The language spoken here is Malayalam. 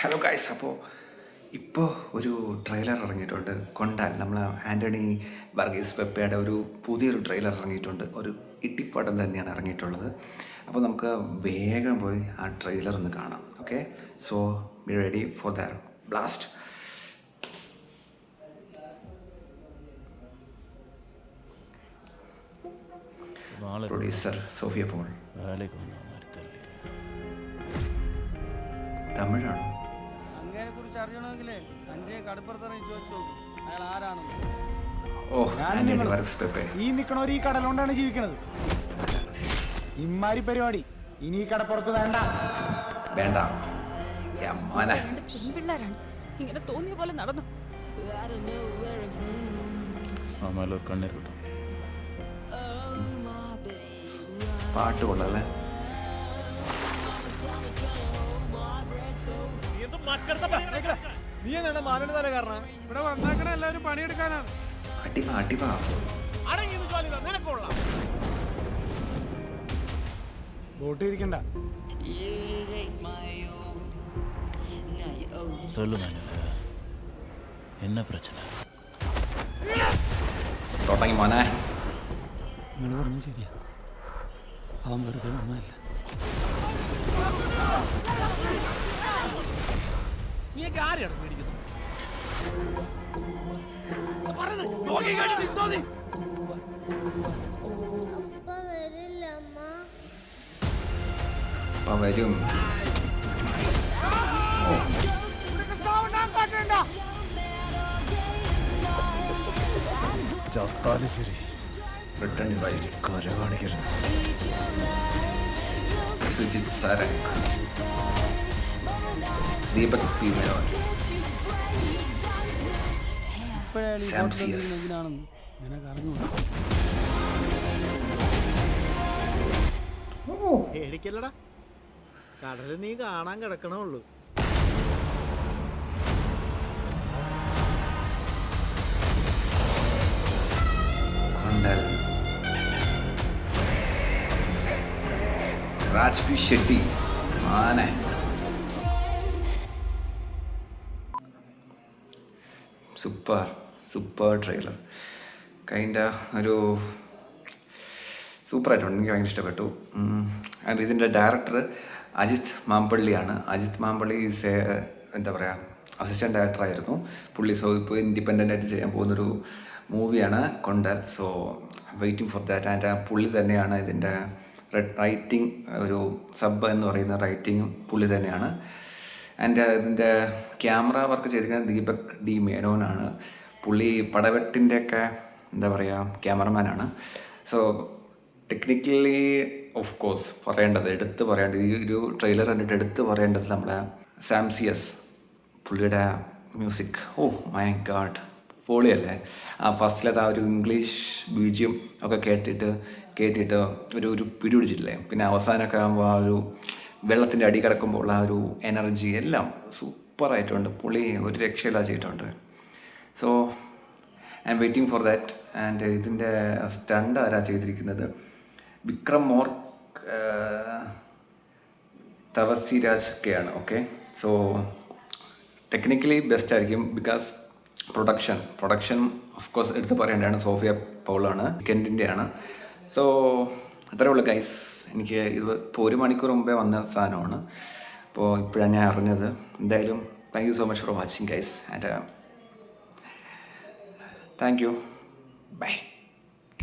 ഹലോ ഗൈസ്, ഇപ്പോൾ ഒരു ട്രെയിലർ ഇറങ്ങിയിട്ടുണ്ട്. കൊണ്ടാൽ നമ്മൾ ആൻ്റണി വർഗീസ് പെപ്പയുടെ ഒരു പുതിയൊരു ട്രെയിലർ ഇറങ്ങിയിട്ടുണ്ട്. ഒരു ഇട്ടിപ്പടം തന്നെയാണ് ഇറങ്ങിയിട്ടുള്ളത്. അപ്പോൾ നമുക്ക് വേഗം പോയി ആ ട്രെയിലർ ഒന്ന് കാണാം. Okay, so be ready for the blast. Producer Sophia Paul. തമിഴാണോ? അറിയണമെങ്കിലേ അഞ്ചേ കടപ്പുറത്തിറങ്ങി ചോദിച്ചു അയാൾ ആരാണെന്ന്. ഈ നിക്കണവർ ഈ കടലുകൊണ്ടാണ് ജീവിക്കണത്. ഇമ്മാരി പരിപാടി ഇനി ഈ കടപ്പുറത്ത് വേണ്ട വേണ്ട. പിള്ളേരാണ് ഇങ്ങനെ തോന്നിയ പോലെ നടന്നു. പാട്ട് കൊള്ളല്ലേ? നീ എന്താണ് മാനേണ്ടതല്ല കാരണം ഇവിടെ വന്നാക്കണ എല്ലാവരും പണിയെടുക്കാനാണ്. ബോട്ട് ഇരിക്കണ്ട. തുടങ്ങി മോനെ. നിങ്ങൾ പറഞ്ഞത് ശരിയാ, അവൻ വെറുതെ ഒന്നുമല്ല. നീയൊക്കെ ആരെയാണ് പേടിക്കുന്നത്? വരും. ചത്താലും ശരി റിട്ടേൺ കര കാണിക്കരുത്. സുജിത് സാരംഗ്, ദീപക് പി മേനോൻ, പേടിക്കല്ലടാ, കടല് നീ കാണാൻ കിടക്കണുള്ളൂ. രാജ്ബി ഷെട്ടി ആനെ. Super trailer. ഒരു സൂപ്പറായിട്ടുണ്ട്. എനിക്ക് ഭയങ്കര ഇഷ്ടപ്പെട്ടു. ആൻഡ് ഇതിൻ്റെ ഡയറക്ടർ അജിത് മാമ്പള്ളിയാണ്. അജിത് മാമ്പള്ളി ഈസ് എന്താ പറയുക, അസിസ്റ്റൻറ്റ് ഡയറക്ടറായിരുന്നു പുള്ളി. സോ ഇപ്പോൾ ഇൻഡിപെൻഡൻ്റ് ആയിട്ട് ചെയ്യാൻ പോകുന്നൊരു മൂവിയാണ് കൊണ്ടാൽ. So waiting for that. And പുള്ളി തന്നെയാണ് ഇതിൻ്റെ റൈറ്റിംഗ്, ഒരു സബ് എന്ന് പറയുന്ന റൈറ്റിങ്ങും പുള്ളി തന്നെയാണ്. ആൻഡ് ഇതിൻ്റെ ക്യാമറ വർക്ക് ചെയ്തിരിക്കുന്നത് ദീപക് ഡി മേനോനാണ്. പുള്ളി പടവെട്ടിൻ്റെയൊക്കെ എന്താ പറയുക ക്യാമറമാനാണ്. സോ ടെക്നിക്കലി ഓഫ് കോഴ്സ് എടുത്ത് പറയേണ്ടത് ഈ ഒരു ട്രെയിലർ കണ്ടിട്ട് എടുത്ത് പറയേണ്ടത് നമ്മുടെ സാംസിയസ്. പുള്ളിയുടെ മ്യൂസിക്, ഓ മൈ ഗാഡ്, പൊളിയല്ലേ. ആ ഫസ്റ്റിലത്തെ ആ ഒരു ഇംഗ്ലീഷ് ബീജിയം ഒക്കെ കേട്ടിട്ട് ഒരു പിടി പിടിച്ചിട്ടില്ലേ. പിന്നെ അവസാനമൊക്കെ ആകുമ്പോൾ ആ ഒരു വെള്ളത്തിൻ്റെ അടി കിടക്കുമ്പോൾ ആ ഒരു എനർജി എല്ലാം സൂപ്പറായിട്ടുണ്ട്. പുള്ളി ഒരു രക്ഷയില്ലാതെ ചെയ്തിട്ടുണ്ട്. So I M waiting for that. And ഇതിൻ്റെ സ്റ്റണ്ട് ആരാ ചെയ്തിരിക്കുന്നത്? വിക്രം മോർക്ക്, തവസിരാജ് ഒക്കെയാണ്. ഓക്കെ, സോ ടെക്നിക്കലി ബെസ്റ്റ് ആയിരിക്കും. ബിക്കോസ് പ്രൊഡക്ഷൻ ഓഫ് കോഴ്സ് എടുത്ത് പറയേണ്ടതാണ് സോഫിയ പൗളാണ്, കെൻറ്റിൻ്റെയാണ്. സോ അത്രേ ഉള്ളൂ ഗൈസ്. എനിക്ക് ഇത് ഇപ്പോൾ 1 മണിക്കൂർ മുമ്പേ വന്ന സാധനമാണ്. അപ്പോൾ ഇപ്പോഴാണ് ഞാൻ അറിഞ്ഞത്. എന്തായാലും thank you so much for watching guys. And thank you, by.